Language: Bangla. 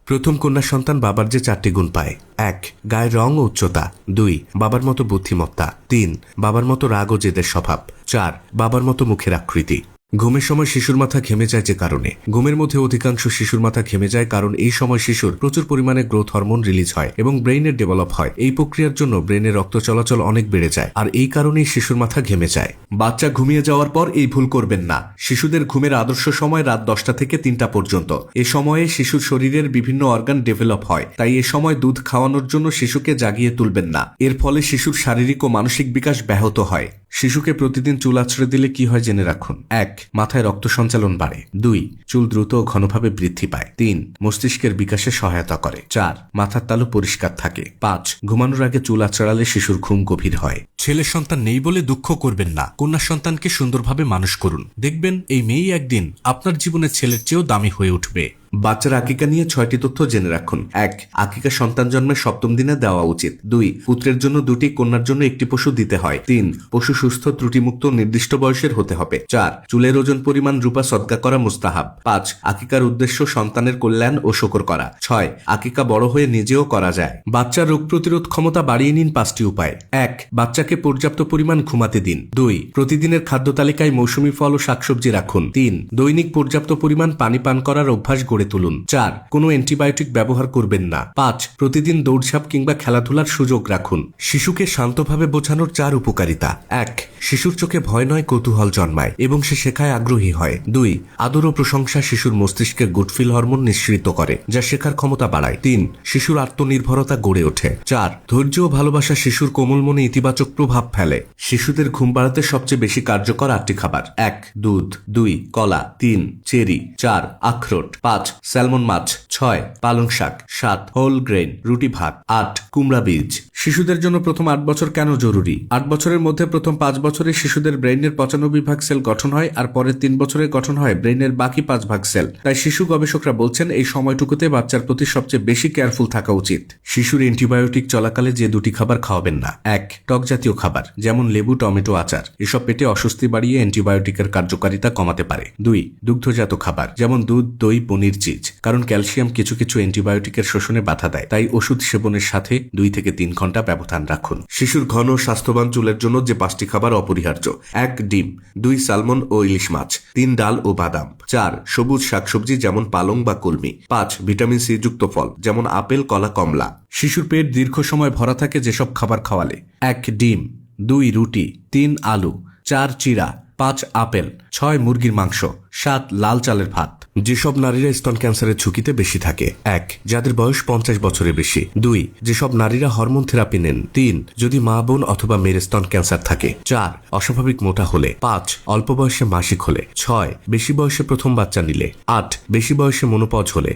প্রথম কন্যা সন্তান বাবার যে 4টি গুণ পায়: 1. গায়ের রং ও উচ্চতা। 2. বাবার মতো বুদ্ধিমত্তা। 3. বাবার মতো রাগ ও জেদের স্বভাব। 4. বাবার মতো মুখের আকৃতি। ঘুমের সময় শিশুর মাথা ঘেমে যায় যে কারণে? ঘুমের মধ্যে অধিকাংশ শিশুর মাথা ঘেমে যায় কারণ এই সময় শিশুর প্রচুর পরিমাণে গ্রোথ হরমোন রিলিজ হয় এবং ব্রেইনের ডেভেলপ হয়। এই প্রক্রিয়ার জন্য ব্রেনের রক্ত চলাচল অনেক বেড়ে যায়, আর এই কারণেই শিশুর মাথা ঘেমে যায়। বাচ্চা ঘুমিয়ে যাওয়ার পর এই ভুল করবেন না। শিশুদের ঘুমের আদর্শ সময় রাত 10টা থেকে 3টা পর্যন্ত। এ সময়ে শিশুর শরীরের বিভিন্ন অর্গান ডেভেলপ হয়, তাই এ সময় দুধ খাওয়ানোর জন্য শিশুকে জাগিয়ে তুলবেন না। এর ফলে শিশুর শারীরিক ও মানসিক বিকাশ ব্যাহত হয়। শিশুকে প্রতিদিন চুল আঁচড়ে দিলে কি হয় জেনে রাখুন। 1. মাথায় রক্ত সঞ্চালন বাড়ে। 2. চুল দ্রুত ও ঘনভাবে বৃদ্ধি পায়। 3. মস্তিষ্কের বিকাশে সহায়তা করে। 4. মাথার তালু পরিষ্কার থাকে। 5. ঘুমানোর আগে চুল আঁচড়ালে শিশুর ঘুম গভীর হয়। ছেলের সন্তান নেই বলে দুঃখ করবেন না। কন্যা সন্তানকে সুন্দরভাবে মানুষ করুন, দেখবেন এই মেয়েই একদিন আপনার জীবনে ছেলের চেয়েও দামি হয়ে উঠবে। বাচ্চার আকিকা নিয়ে 6টি তথ্য জেনে রাখুন। 1. আকিকা সন্তান জন্মের 7ম দিনে দেওয়া উচিত। 2. পুত্রের জন্য 2টি, কন্যার জন্য 1টি পশু দিতে হয়। 3. পশু সুস্থ, ত্রুটিমুক্ত, নির্দিষ্ট বয়সের হতে হবে। 4. চুলের ওজন পরিমাণ রূপা সদকা করা মুস্তাহাব। 5. আকিকার উদ্দেশ্য সন্তানের কল্যাণ ও শকর করা। 6. আকিকা বড় হয়ে নিজেও করা যায়। বাচ্চার রোগ প্রতিরোধ ক্ষমতা বাড়িয়ে নিন 5টি উপায়। 1. বাচ্চাকে পর্যাপ্ত পরিমাণ ঘুমাতে দিন। 2. প্রতিদিনের খাদ্য তালিকায় মৌসুমী ফল ও শাকসবজি রাখুন। 3. দৈনিক পর্যাপ্ত পরিমাণ পানি পান করার অভ্যাস গড়ে তুলুন। 4. কোনো অ্যান্টিবায়োটিক ব্যবহার করবেন না। 5. প্রতিদিন দৌড়ঝাঁপ কিংবা খেলাধুলার সুযোগ রাখুন। শিশুকে শান্তভাবে বোঝানোর 4 উপকারিতা। 1. শিশুর চোখে ভয় নয়, কৌতূহল জন্মায় এবং সে শেখায় আগ্রহী হয়। 2. আদর ও প্রশংসা শিশুর মস্তিষ্কে গুডফিল হরমোন নিঃসৃত করে, যা শেখার ক্ষমতা বাড়ায়। 3. শিশুর আত্মনির্ভরতা গড়ে ওঠে। 4. ধৈর্য ও ভালোবাসা শিশুর কোমল মনে ইতিবাচক প্রভাব ফেলে। শিশুদের ঘুম বাড়াতে সবচেয়ে বেশি কার্যকর 8টি খাবার: 1. দুধ। 2. কলা। 3. চেরি। 4. আখরোট। 5. স্যালমন মাছ। 6. পালং শাক। 7. হোল গ্রেন রুটি ভাত। 8. কুমড়া বীজ। শিশুদের জন্য প্রথম 8 বছর কেন জরুরি? 8 বছরের মধ্যে প্রথম 5 বছরে শিশুদের ব্রেইনের 95 ভাগ সেল গঠন হয়, আর পরের 3 বছরে গঠন হয় ব্রেইনের বাকি 5 ভাগ সেল। তাই শিশু গবেষকরা বলছেন এই সময়টুকুতে বাচ্চার প্রতি সবচেয়ে বেশি কেয়ারফুল থাকা উচিত। শিশুর অ্যান্টিবায়োটিক চলাকালে যে 2টি খাবার খাওয়াবেন না: 1. টক জাতীয় খাবার যেমন লেবু, টমেটো, আচার। এসব পেটে অস্বস্তি বাড়িয়ে অ্যান্টিবায়োটিকের কার্যকারিতা কমাতে পারে। 2. দুগ্ধজাত খাবার যেমন দুধ, দই, পনির, চিজ, কারণ ক্যালসিয়াম কিছু কিছু অ্যান্টিবায়োটিকের শোষণে বাধা দেয়, তাই ওষুধ সেবনের সাথে 2 থেকে 3 ঘন্টা ব্যবধান রাখুন। শিশুর ঘন স্বাস্থ্যবান চুলের জন্য যে 5টি খাবার অপরিহার্য: 1. ডিম। 2. সালমন ও ইলিশ মাছ। 3. ডাল ও বাদাম। 4. সবুজ শাকসবজি যেমন পালং বা কলমি। 5. ভিটামিন সি যুক্ত ফল যেমন আপেল, কলা, কমলা। শিশুর পেট দীর্ঘ সময় ভরা থাকে যেসব খাবার খাওয়ালে: 1. ডিম। 2. রুটি। 3. আলু। 4. চিড়া। 5. আপেল। 6. মুরগির মাংস। 7. লাল চালের ভাত। যেসব নারীরা স্তন ক্যান্সারের ঝুঁকিতে বেশি থাকে: 1. যাদের বয়স 50 বছরের বেশি। 2. যেসব নারীরা হরমোন থেরাপি নেন। 3. যদি মা, বোন অথবা মেয়ের স্তন ক্যান্সার থাকে। 4. অস্বাভাবিক মোটা হলে। 5. অল্প বয়সে মাসিক হলে। 6. বেশি বয়সে প্রথম বাচ্চা নিলে। 8. বেশি বয়সে মেনোপজ হলে।